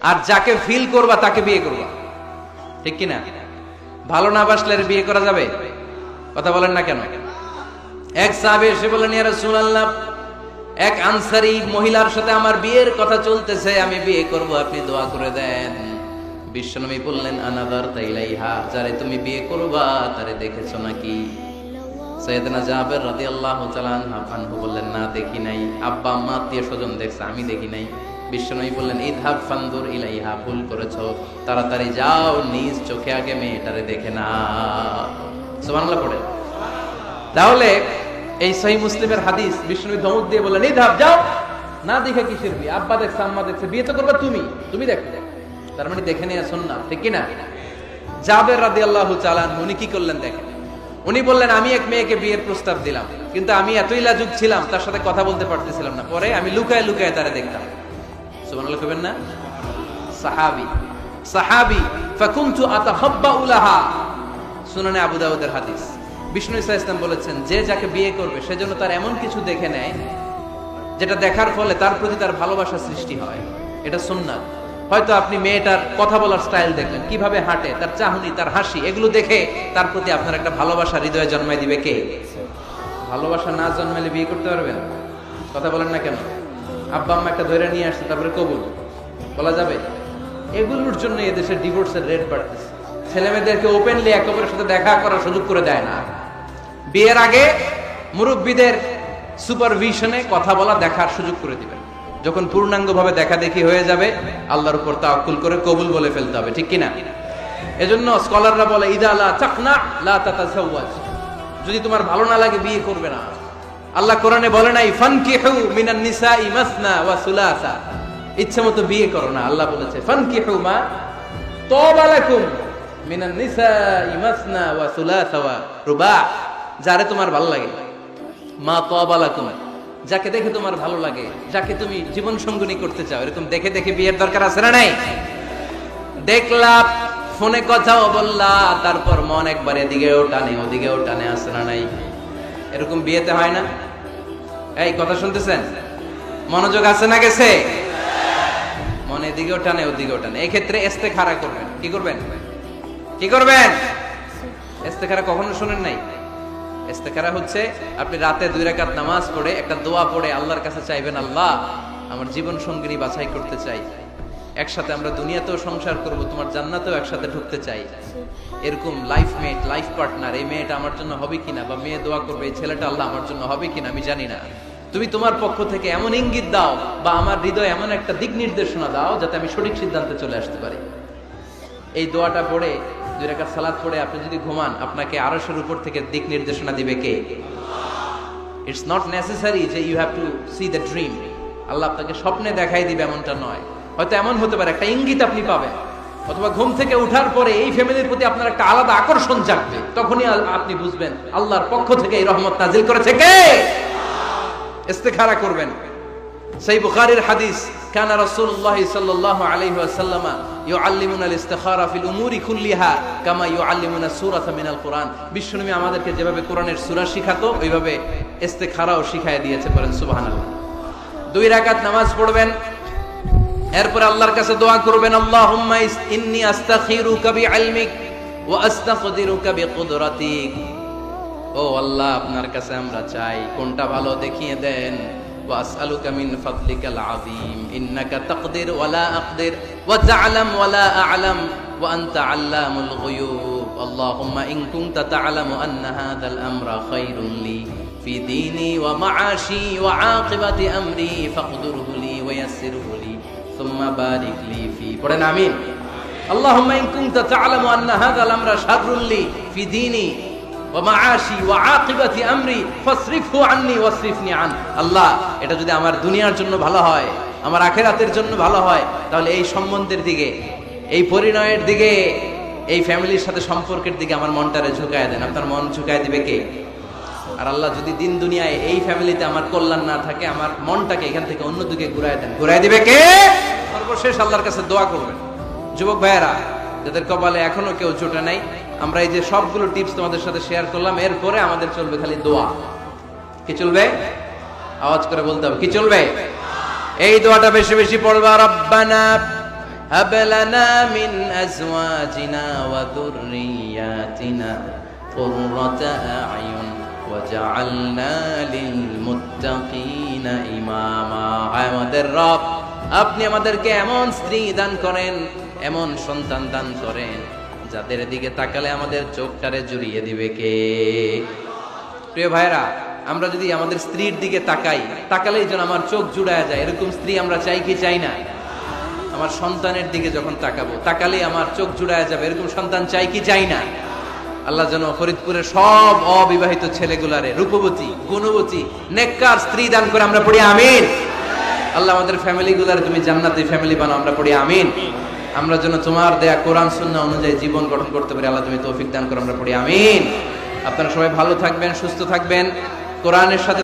আর যাকে ফিল করবা তাকে বিয়ে করবা, ঠিক কিনা? ভালো না বাসলে বিয়ে করা যাবে? কথা বলেন না কেন? এক সাহাবী এসে বললেন, ইয়া রাসূলুল্লাহ, এক আনসারী মহিলার সাথে আমার বিয়ের কথা চলতেছে, আমি বিয়ে করব, আপনি দোয়া করে দেন। বিশ্বনবী বললেন, আনাদারতা ইলাইহা, যারে তুমি বিয়ে করবা তারে দেখেছো নাকি? সাইয়েদনা জাবের রাদিয়াল্লাহু তাআলা আনহু বললেন, না দেখি নাই। আব্বা আম্মা আত্মীয় স্বজন দেখছে, আমি দেখি নাই। বিশ্বনবী বললেন, ইযহাব ফানদুর ইলাইহা, ভুল করেছো, তাড়াতাড়ি যাও নিজ চোখে আগে মেয়েটারে দেখে নাও। সুবহানাল্লাহ পড়ে। তাহলে এই সহিহ মুসলিমের হাদিস, বিশ্বনবী ধমক দিয়ে বললেন, ইযহাব, যাও, না দেখে কিসের বিয়ে? আব্বা দেখছে, আম্মা দেখছে, বিয়ে তো করবে তুমি দেখো। তার মানে দেখে নিয়ে সুন্নাহ, ঠিক কি না? জাবের রাদিয়াল্লাহু তাআলা আনহু উনি কি করলেন দেখেন। উনি বললেন, আমি এক মেয়েকে বিয়ের প্রস্তাব দিলাম, কিন্তু আমি এতই লাজুক ছিলাম তার সাথে কথা বলতে পারতেছিলাম না, পরে আমি লুকায় লুকায় তারে দেখতাম। সুবহানাল্লাহ কইবেন না? সাহাবী ফাকুনতু আতাহাব্বাউ লাহা, সুনানে আবু দাউদের হাদিস। বিষ্ণু ইসা ইসলাম বলেছেন, যে যাকে বিয়ে করবে সেজন্য তার এমন কিছু দেখে নেয় যেটা দেখার ফলে তার প্রতি তার ভালোবাসা সৃষ্টি হয়। এটা সুন্নাত। হয়তো আপনি মেয়েটার কথা বলার স্টাইল দেখলেন, কিভাবে হাঁটে, তার চাহনি, তার হাসি, এগুলো দেখে তার প্রতি আপনার একটা ভালোবাসা হৃদয়ে জন্মায় দিবে কে? ভালোবাসা না জন্মালে বিয়ে করতে পারবেন? কথা বলেন না কেন? আব্বা আম্মা একটা ধরে নিয়ে আসছে, তারপরে কবুল বলা যাবে? এগুলোর জন্য এদেশের ডিভোর্সের রেট বাড়তেছে। ছেলে মেয়েদেরকে ওপেনলি একে অপরের সাথে দেখা করার সুযোগ করে দেয় না। বিয়ের আগে মুরব্বীদের সুপারভিশনে কথা বলা, দেখার সুযোগ করে দিবেন। যখন পূর্ণাঙ্গভাবে দেখা দেখি হয়ে যাবে, আল্লাহর উপর তাওয়াক্কুল করে কবুল বলে ফেলতে হবে, ঠিক কিনা? এজন্য স্কলাররা বলে, ইদা লা তাকনা লা তাতাজাওয়াজ, যদি তোমার ভালো না লাগে বিয়ে করবে না। আল্লাহ কোরআনে বলে নাই, ফানকিহু মিনান নিসাই মাসনা ওয়া সুলাসা, ইচ্ছামতো বিয়ে করো না। আল্লাহ বলেছে, ফানকিহু মা তাবা লাকুম মিনান নিসাই মাসনা ওয়া সুলাসা ওয়া রুবা, যারে তোমার ভালো লাগে, মা তাবা লাকুম, যাকে দেখে তোমার ভালো লাগে, যাকে তুমি জীবন সঙ্গিনী করতে চাও, এরকম দেখে দেখে বিয়ের দরকার আছে না নাই? দেখলা, ফোনে কথাও বললা, তারপর মন একবার এদিকেও টানে ওদিকেও টানে, আছে না নাই? এরকম বিয়েতে হয় না? এই কথা শুনতেছেন? মনোযোগ আছে না গেছে? মন এদিকেও টানে ওদিকেও টানে। এই ক্ষেত্রে ইস্তেখারা করবেন। কি করবেন? কি করবেন? ইস্তেখারা কখনো শুনেন নাই? ইস্তেখারা হচ্ছে আপনি রাতে 2 রাকাত নামাজ পড়ে একটা দোয়া পড়ে আল্লাহর কাছে চাইবেন, আল্লাহ আমার জীবন সঙ্গিনী বাছাই করতে চাই, একসাথে আমরা দুনিয়াতেও সংসার করব, তোমার জান্নাতেও একসাথে ঢুকতে চাই। এরকম লাইফমেট, লাইফ পার্টনার, এই মেয়েটা আমার জন্য হবে কিনা, বা মেয়ে দোয়া করবে এই ছেলেটা আল্লাহ আমার জন্য হবে কিনা আমি জানি না, তুমি তোমার পক্ষ থেকে এমন ইঙ্গিত দাও বা আমার হৃদয়ে এমন একটা দিক নির্দেশনা দাও যাতে আমি সঠিক সিদ্ধান্তে চলে আসতে পারি। এই দোয়াটা পড়ে 2 রাকাত সালাত পড়ে আপনি যদি ঘুমান, আপনাকে আরশের উপর থেকে দিক নির্দেশনা দিবে কে? ইটস নট নেসেসারি যে you have to see the dream. আল্লাহ আপনাকে স্বপ্নে দেখাই দিবে এমনটা নয়। হয়তো এমন হতে পারে একটা ইঙ্গিত আপনি পাবেন, অথবা ঘুম থেকে ওঠার পরে এই ফ্যামিলির প্রতি আপনার একটা আলাদা আকর্ষণ জাগবে, তখনই আপনি বুঝবেন আল্লাহর পক্ষ থেকে এই রহমত নাজিল করেছে কে। ইস্তেখারা করবেন। সেই বুখারীর হাদিস, কানা রাসূলুল্লাহ সাল্লাল্লাহু আলাইহি ওয়াসাল্লাম ইউআল্লিমুনা আল-ইস্তিখারা ফিল উমুরি কুল্লিহা কামা ইউআল্লিমুনা সূরাতা মিনাল কুরআন। বিশ্বনবী আমাদেরকে যেভাবে কোরআনের সূরা শিখাতো, ওইভাবে ইস্তেখারাও শিখায় দিয়েছে। বলেন সুবহানাল্লাহ। 2 রাকাত নামাজ পড়বেন, এরপর আল্লাহর কাছে দোয়া করবেন, আল্লাহুম্মা ইন্নী আস্তাখিরুকা বিইলমিক ওয়া আস্তাকদিরুকা বিকুদরাতিক। ও আল্লাহ, আপনার কাছে আমরা চাই, কোনটা ভালো দেখিয়ে দেন। ওয়া আসআলুকা মিন ফাদলিকাল আযীম ইন্নাকা তাকদির ওয়া লা আকদির ওয়া তা'লাম ওয়া লা আ'লাম ওয়া আনতা আল্লামুল গুয়ুব। আল্লাহুম্মা ইন কুনতা তা'লামু আন্না হাযাল আমরা খায়রুন লি ফি দীনি ওয়া মা'আশি ওয়া আকিবাতি আমরি ফাকদুরহু লি ওয়া ইয়াসসিরহু লি সুম্মা বারিক লি ফি। পড়েন আমিন। আল্লাহুম্মা ইন কুনতা তা'লামু আন্না হাযাল আমরা শাররুল লি ফি দীনি ওয়া মা'আশি ওয়া আকিবাতি আমরি ফাসরিফহু আন্নী ওয়াসরিফনি আন। আল্লাহ, এটা যদি আমার দুনিয়ার জন্য ভালো হয়, আমার আখিরাতের জন্য ভালো হয়, তাহলে এই সম্বন্ধের দিকে, এই পরিণয়ের দিকে, এই ফ্যামিলির সাথে সম্পর্কের দিকে আমার মনটারে ঝুঁকায় দেন। আপনার মন ঝুঁকায় দিবে কে? আর আল্লাহ যদি দিন দুনিয়ায় এই ফ্যামিলিতে আমার কল্যাণ না থাকে, আমার মনটাকে এখান থেকে অন্যদিকে ঘুরায় দেন, ঘুরায় দিবে কে? সর্বশেষ আল্লাহর কাছে দোয়া করবেন। যুবক ভাইয়েরা, যাদের কপালে এখনো কেউ জোটে নাই, আমরা এই যে সবগুলো টিপস তোমাদের সাথে শেয়ার করলাম, এরপরে আমাদের চলবে খালি দোয়া। কি চলবে? আওয়াজ করে বলতে হবে, কি চলবে? এই দোয়াটা বেশি বেশি পড়বা। রব্বানা হাব লানা মিন আজওয়াজিনা ওয়া যুররিয়াতিনা কুররাতা আ'য়ুন ওয়াজআলনা লিল মুত্তাকিনা ইমামা। আমাদের রব, আপনি আমাদেরকে এমন স্ত্রী দান করেন, এমন সন্তান দান করেন, যাদের দিকে তাকালে আমাদের চোখটারে জুড়িয়ে দিবে কে? প্রিয় ভাইরা, আমরা যদি আমাদের স্ত্রীর দিকে তাকাই, তাকালেই যেন আমার চোখ জুড়ায় যায়, এরকম স্ত্রী আমরা চাই কি চাই না? আমার সন্তানের দিকে যখন তাকাবো, তাকালেই আমার চোখ জুড়ায় যাবে, এরকম সন্তান চাই কি চাই না? আল্লাহ যেন ফরিদপুরের সব অবিবাহিত ছেলেগুলারে রূপবতী, গুণবতী, নেককার স্ত্রী দান করে, আমরা পড়ি আমিন। আল্লাহ আমাদের ফ্যামিলি গুলারে তুমি জান্নাতি ফ্যামিলি বানাও, আমরা পড়ি আমিন। আমরা যেন তোমার দেয়া কোরআন সুন্নাহ অনুযায়ী জীবন গঠন করতে পারি, আল্লাহ তুমি তৌফিক দান করো, আমরা পড়ি আমিন। আপনারা সবাই ভালো থাকবেন, সুস্থ থাকবেন, কোরআনের সাথে